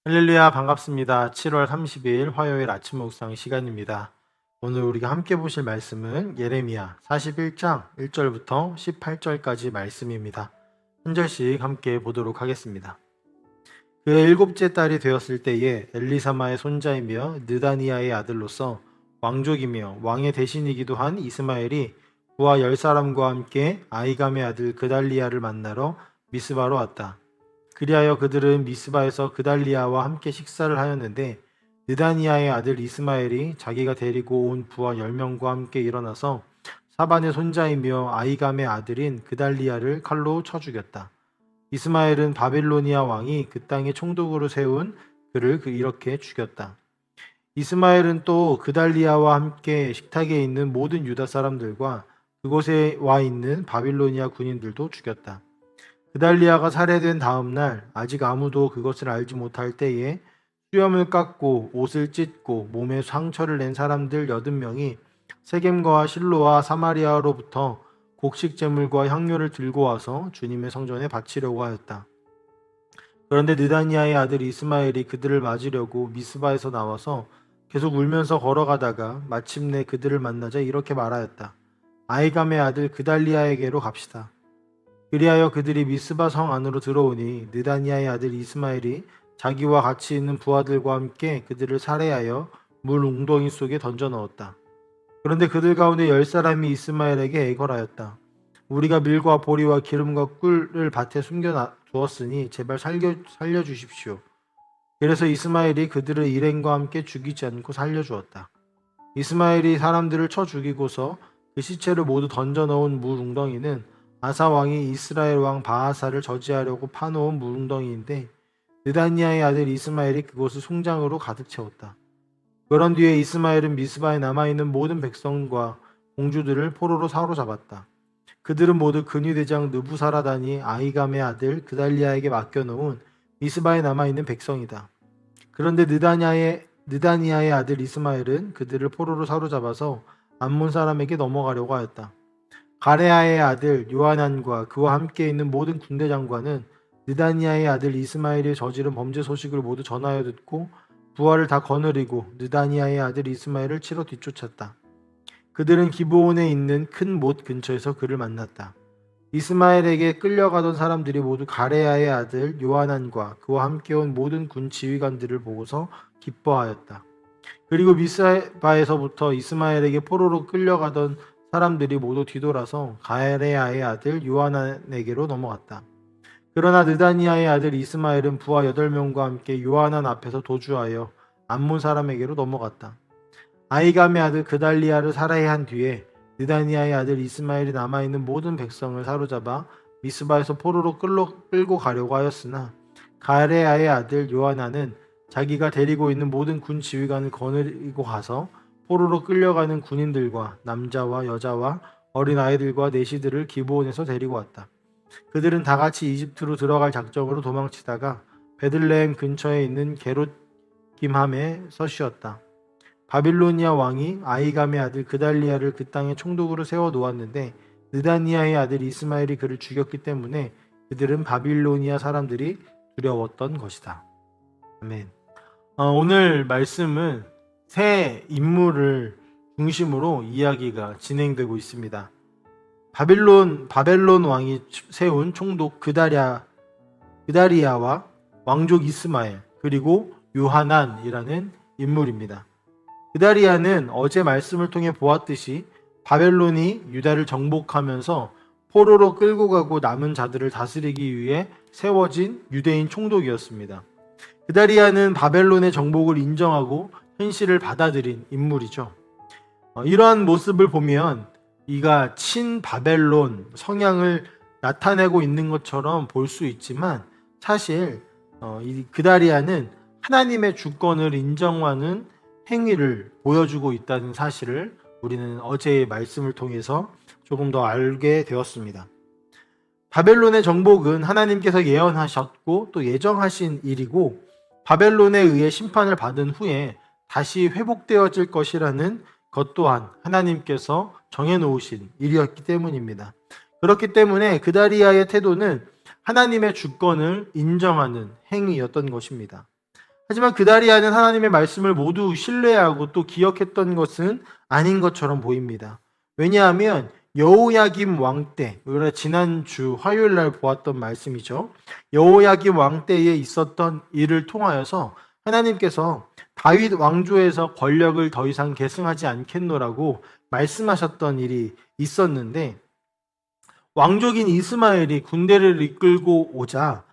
할렐루야, 반갑습니다. 7월 30일 화요일 아침 묵상 시간입니다. 오늘 우리가 함께 보실 말씀은 예레미야 41장 1절부터 18절까지 말씀입니다. 한 절씩 함께 보도록 하겠습니다. 그의 일곱째 딸이 되었을 때에 엘리사마의 손자이며 느다니아의 아들로서 왕족이며 왕의 대신이기도 한 이스마엘이 부하 10사람과 함께 아이감의 아들 그달리아를 만나러 미스바로 왔다. 그리하여 그들은 미스바에서 그달리아와 함께 식사를 하였는데 느다니아의 아들 이스마엘이 자기가 데리고 온 부하 10명과 함께 일어나서 사반의 손자이며 아이감의 아들인 그달리아를 칼로 쳐 죽였다. 이스마엘은 바빌로니아 왕이 그 땅에 총독으로 세운 그를 이렇게 죽였다. 이스마엘은 또 그달리아와 함께 식탁에 있는 모든 유다 사람들과 그곳에 와 있는 바빌로니아 군인들도 죽였다. 그달리아가 살해된 다음 날 아직 아무도 그것을 알지 못할 때에 수염을 깎고 옷을 찢고 몸에 상처를 낸 사람들 80명이 세겜과 실로와 사마리아로부터 곡식 제물과 향료를 들고 와서 주님의 성전에 바치려고 하였다. 그런데 느다니아의 아들 이스마엘이 그들을 맞으려고 미스바에서 나와서 계속 울면서 걸어가다가 마침내 그들을 만나자 이렇게 말하였다. 아이감의 아들 그달리아에게로 갑시다. 그리하여 그들이 미스바 성 안으로 들어오니 느다니아의 아들 이스마엘이 자기와 같이 있는 부하들과 함께 그들을 살해하여 물 웅덩이 속에 던져 넣었다. 그런데 그들 가운데 10사람이 이스마엘에게 애걸하였다. 우리가 밀과 보리와 기름과 꿀을 밭에 숨겨 두었으니 제발 살려주십시오. 그래서 이스마엘이 그들을 일행과 함께 죽이지 않고 살려주었다. 이스마엘이 사람들을 쳐 죽이고서 그 시체를 모두 던져 넣은 물 웅덩이는 아사 왕이 이스라엘 왕 바하사를 저지하려고 파놓은 물웅덩이인데 느다니아의 아들 이스마엘이 그곳을 송장으로 가득 채웠다. 그런 뒤에 이스마엘은 미스바에 남아있는 모든 백성과 공주들을 포로로 사로잡았다. 그들은 모두 근위대장 느부사라단이 아이감의 아들 그달리아에게 맡겨놓은 미스바에 남아있는 백성이다. 그런데 느다니아의 아들 이스마엘은 그들을 포로로 사로잡아서 암몬 사람에게 넘어가려고 하였다. 가레아의 아들 요하난과 그와 함께 있는 모든 군대 장관은 느다니아의 아들 이스마엘이 저지른 범죄 소식을 모두 전하여 듣고 부하를 다 거느리고 느다니아의 아들 이스마엘을 치러 뒤쫓았다. 그들은 기브온에 있는 큰 못 근처에서 그를 만났다. 이스마엘에게 끌려가던 사람들이 모두 가레아의 아들 요하난과 그와 함께 온 모든 군 지휘관들을 보고서 기뻐하였다. 그리고 미스바에서부터 이스마엘에게 포로로 끌려가던 사람들이 모두 뒤돌아서 가레아의 아들 요하난에게로 넘어갔다. 그러나 느다니아의 아들 이스마엘은 부하 8명과 함께 요하난 앞에서 도주하여 암몬 사람에게로 넘어갔다. 아이감의 아들 그달리아를 살해한 뒤에 느다니아의 아들 이스마엘이 남아있는 모든 백성을 사로잡아 미스바에서 포로로 끌고 가려고 하였으나 가레아의 아들 요하난은 자기가 데리고 있는 모든 군 지휘관을 거느리고 가서 포로로 끌려가는 군인들과 남자와 여자와 어린 아이들과 내시들을 기브온에서 데리고 왔다. 그들은 다 같이 이집트로 들어갈 작정으로 도망치다가 베들레헴 근처에 있는 게롯김함에 서쉬었다. 바빌로니아 왕이 아이감의 아들 그달리아를 그 땅에 총독으로 세워 놓았는데 느다니아의 아들 이스마엘이 그를 죽였기 때문에 그들은 바빌로니아 사람들이 두려웠던 것이다. 아멘. 오늘 말씀은 세 인물을 중심으로 이야기가 진행되고 있습니다. 바벨론 왕이 세운 총독 그다리아와 왕족 이스마엘 그리고 요하난이라는 인물입니다. 그다리아는 어제 말씀을 통해 보았듯이 바벨론이 유다를 정복하면서 포로로 끌고 가고 남은 자들을 다스리기 위해 세워진 유대인 총독이었습니다. 그다리아는 바벨론의 정복을 인정하고 현실을 받아들인 인물이죠. 이러한 모습을 보면 이가 친바벨론 성향을 나타내고 있는 것처럼 볼 수 있지만 사실 이 그다리아는 하나님의 주권을 인정하는 행위를 보여주고 있다는 사실을 우리는 어제의 말씀을 통해서 조금 더 알게 되었습니다. 바벨론의 정복은 하나님께서 예언하셨고 또 예정하신 일이고 바벨론에 의해 심판을 받은 후에 다시 회복되어질 것이라는 것 또한 하나님께서 정해놓으신 일이었기 때문입니다. 그렇기 때문에 그다리아의 태도는 하나님의 주권을 인정하는 행위였던 것입니다. 하지만 그다리아는 하나님의 말씀을 모두 신뢰하고 또 기억했던 것은 아닌 것처럼 보입니다. 왜냐하면 여호야김 왕 때, 우리가 지난주 화요일 날 보았던 말씀이죠. 여호야김 왕 때에 있었던 일을 통하여서 하나님께서 다윗 왕조에서 권력을 더 이상 계승하지 않겠노라고 말씀하셨던 일이 있었는데, 왕족인 이스마엘이 군대를 이끌고 오자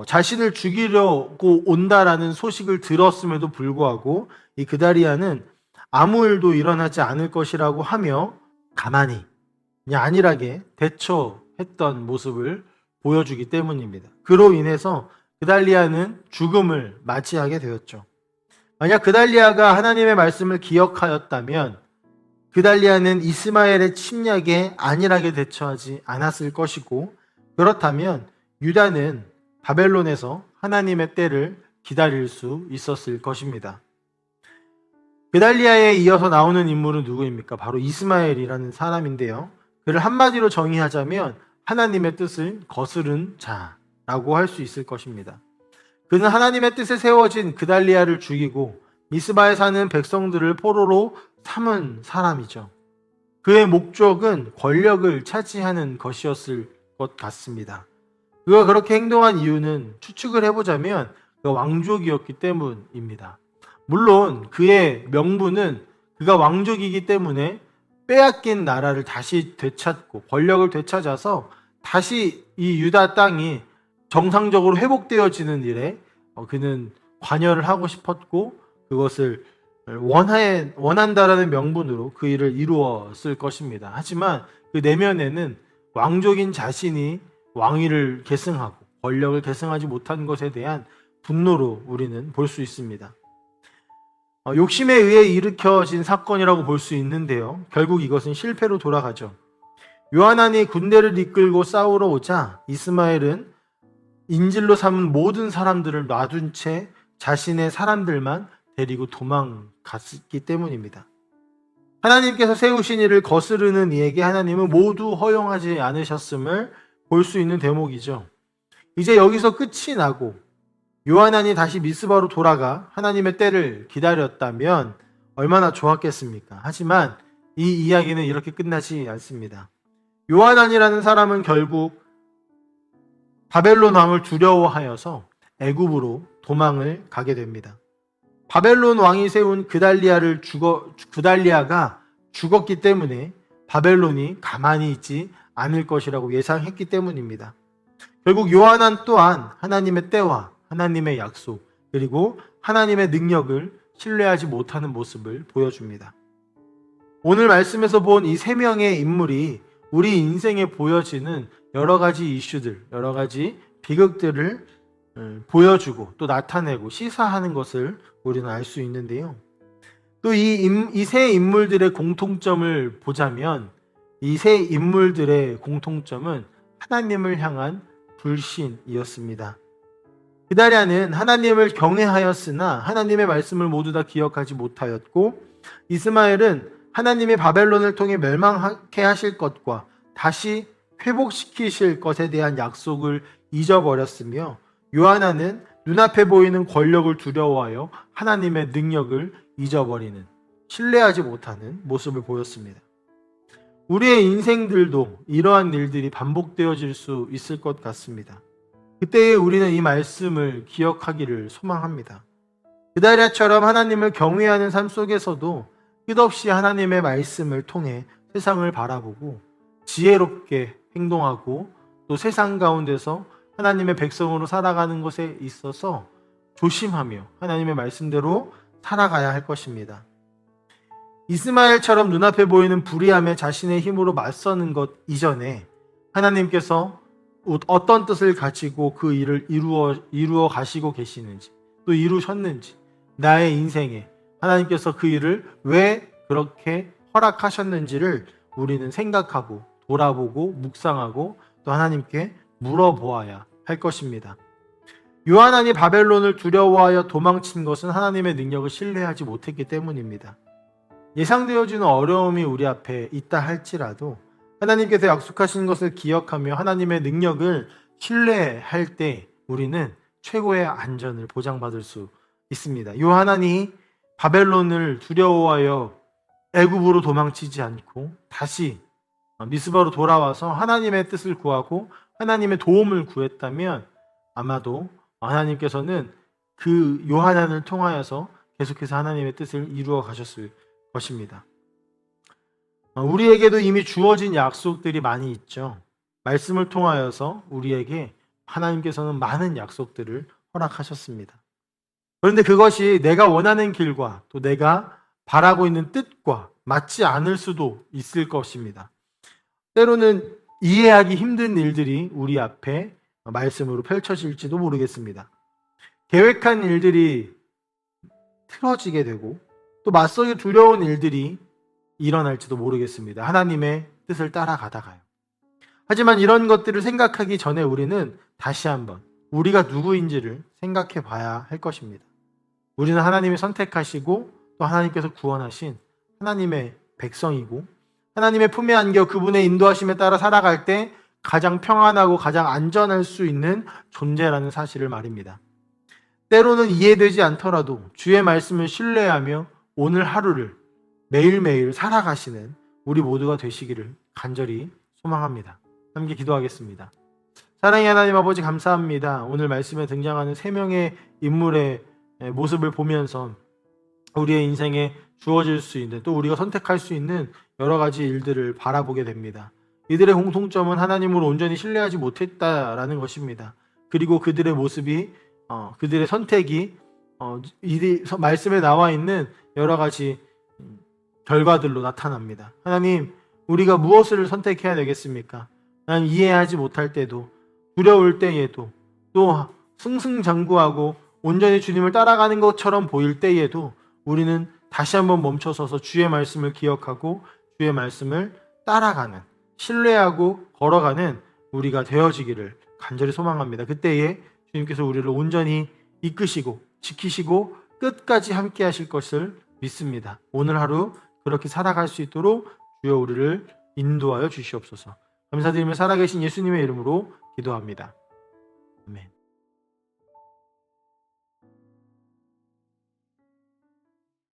자신을 죽이려고 온다라는 소식을 들었음에도 불구하고 이 그다리아는 아무 일도 일어나지 않을 것이라고 하며 가만히 그냥 안일하게 대처했던 모습을 보여주기 때문입니다. 그로 인해서 그달리아는 죽음을 맞이하게 되었죠. 만약 그달리아가 하나님의 말씀을 기억하였다면 그달리아는 이스마엘의 침략에 안일하게 대처하지 않았을 것이고, 그렇다면 유다는 바벨론에서 하나님의 때를 기다릴 수 있었을 것입니다. 그달리아에 이어서 나오는 인물은 누구입니까? 바로 이스마엘이라는 사람인데요. 그를 한마디로 정의하자면 하나님의 뜻을 거스른 자라고 할 수 있을 것입니다. 그는 하나님의 뜻에 세워진 그달리아를 죽이고 미스바에 사는 백성들을 포로로 삼은 사람이죠. 그의 목적은 권력을 차지하는 것이었을 것 같습니다. 그가 그렇게 행동한 이유는 추측을 해보자면 그가 왕족이었기 때문입니다. 물론 그의 명분은 그가 왕족이기 때문에 빼앗긴 나라를 다시 되찾고 권력을 되찾아서 다시 이 유다 땅이 정상적으로 회복되어지는 일에 그는 관여를 하고 싶었고, 그것을 원한다라는 명분으로 그 일을 이루었을 것입니다. 하지만 그 내면에는 왕족인 자신이 왕위를 계승하고 권력을 계승하지 못한 것에 대한 분노로 우리는 볼 수 있습니다. 욕심에 의해 일으켜진 사건이라고 볼 수 있는데요. 결국 이것은 실패로 돌아가죠. 요하난이 군대를 이끌고 싸우러 오자 이스마엘은 인질로 삼은 모든 사람들을 놔둔 채 자신의 사람들만 데리고 도망갔기 때문입니다. 하나님께서 세우신 이를 거스르는 이에게 하나님은 모두 허용하지 않으셨음을 볼 수 있는 대목이죠. 이제 여기서 끝이 나고 요하난이 다시 미스바로 돌아가 하나님의 때를 기다렸다면 얼마나 좋았겠습니까? 하지만 이 이야기는 이렇게 끝나지 않습니다. 요하난이라는 사람은 결국 바벨론 왕을 두려워하여서 애굽으로 도망을 가게 됩니다. 바벨론 왕이 세운 그달리아가 죽었기 때문에 바벨론이 가만히 있지 않을 것이라고 예상했기 때문입니다. 결국 요하난 또한 하나님의 때와 하나님의 약속, 그리고 하나님의 능력을 신뢰하지 못하는 모습을 보여줍니다. 오늘 말씀에서 본 이 세 명의 인물이 우리 인생에 보여지는 여러 가지 이슈들, 여러 가지 비극들을 보여주고 또 나타내고 시사하는 것을 우리는 알 수 있는데요. 또 이 세 인물들의 공통점을 보자면 이 세 인물들의 공통점은 하나님을 향한 불신이었습니다. 그다리아는 하나님을 경외하였으나 하나님의 말씀을 모두 다 기억하지 못하였고, 이스마엘은 하나님이 바벨론을 통해 멸망하게 하실 것과 다시 회복시키실 것에 대한 약속을 잊어버렸으며, 요하난은 눈앞에 보이는 권력을 두려워하여 하나님의 능력을 잊어버리는, 신뢰하지 못하는 모습을 보였습니다. 우리의 인생들도 이러한 일들이 반복되어질 수 있을 것 같습니다. 그때에 우리는 이 말씀을 기억하기를 소망합니다. 그다리아처럼 하나님을 경외하는 삶 속에서도 끝없이 하나님의 말씀을 통해 세상을 바라보고 지혜롭게 행동하고 또 세상 가운데서 하나님의 백성으로 살아가는 것에 있어서 조심하며 하나님의 말씀대로 살아가야 할 것입니다. 이스마엘처럼 눈앞에 보이는 불의함에 자신의 힘으로 맞서는 것 이전에 하나님께서 어떤 뜻을 가지고 그 일을 이루어 가시고 계시는지, 또 이루셨는지, 나의 인생에 하나님께서 그 일을 왜 그렇게 허락하셨는지를 우리는 생각하고 돌아보고 묵상하고 또 하나님께 물어보아야 할 것입니다. 요하난이 바벨론을 두려워하여 도망친 것은 하나님의 능력을 신뢰하지 못했기 때문입니다. 예상되어지는 어려움이 우리 앞에 있다 할지라도 하나님께서 약속하신 것을 기억하며 하나님의 능력을 신뢰할 때 우리는 최고의 안전을 보장받을 수 있습니다. 요하나니 바벨론을 두려워하여 애굽으로 도망치지 않고 다시 미스바로 돌아와서 하나님의 뜻을 구하고 하나님의 도움을 구했다면 아마도 하나님께서는 그 요하난을 통하여서 계속해서 하나님의 뜻을 이루어 가셨을 것입니다. 우리에게도 이미 주어진 약속들이 많이 있죠. 말씀을 통하여서 우리에게 하나님께서는 많은 약속들을 허락하셨습니다. 그런데 그것이 내가 원하는 길과 또 내가 바라고 있는 뜻과 맞지 않을 수도 있을 것입니다. 때로는 이해하기 힘든 일들이 우리 앞에 말씀으로 펼쳐질지도 모르겠습니다. 계획한 일들이 틀어지게 되고 또 맞서기 두려운 일들이 일어날지도 모르겠습니다. 하나님의 뜻을 따라가다가요. 하지만 이런 것들을 생각하기 전에 우리는 다시 한번 우리가 누구인지를 생각해 봐야 할 것입니다. 우리는 하나님이 선택하시고 또 하나님께서 구원하신 하나님의 백성이고 하나님의 품에 안겨 그분의 인도하심에 따라 살아갈 때 가장 평안하고 가장 안전할 수 있는 존재라는 사실을 말입니다. 때로는 이해되지 않더라도 주의 말씀을 신뢰하며 오늘 하루를 매일매일 살아가시는 우리 모두가 되시기를 간절히 소망합니다. 함께 기도하겠습니다. 사랑의 하나님 아버지 감사합니다. 오늘 말씀에 등장하는 세 명의 인물의 모습을 보면서 우리의 인생에 주어질 수 있는 또 우리가 선택할 수 있는 여러 가지 일들을 바라보게 됩니다. 이들의 공통점은 하나님을 온전히 신뢰하지 못했다라는 것입니다. 그리고 그들의 모습이 그들의 선택이 이 말씀에 나와 있는 여러 가지 결과들로 나타납니다. 하나님, 우리가 무엇을 선택해야 되겠습니까? 하나님, 이해하지 못할 때도 두려울 때에도 또 승승장구하고 온전히 주님을 따라가는 것처럼 보일 때에도 우리는 다시 한번 멈춰서서 주의 말씀을 기억하고 주의 말씀을 따라가는, 신뢰하고 걸어가는 우리가 되어지기를 간절히 소망합니다. 그때에 주님께서 우리를 온전히 이끄시고 지키시고 끝까지 함께 하실 것을 믿습니다. 오늘 하루 그렇게 살아갈 수 있도록 주여 우리를 인도하여 주시옵소서. 감사드리며 살아계신 예수님의 이름으로 기도합니다. 아멘.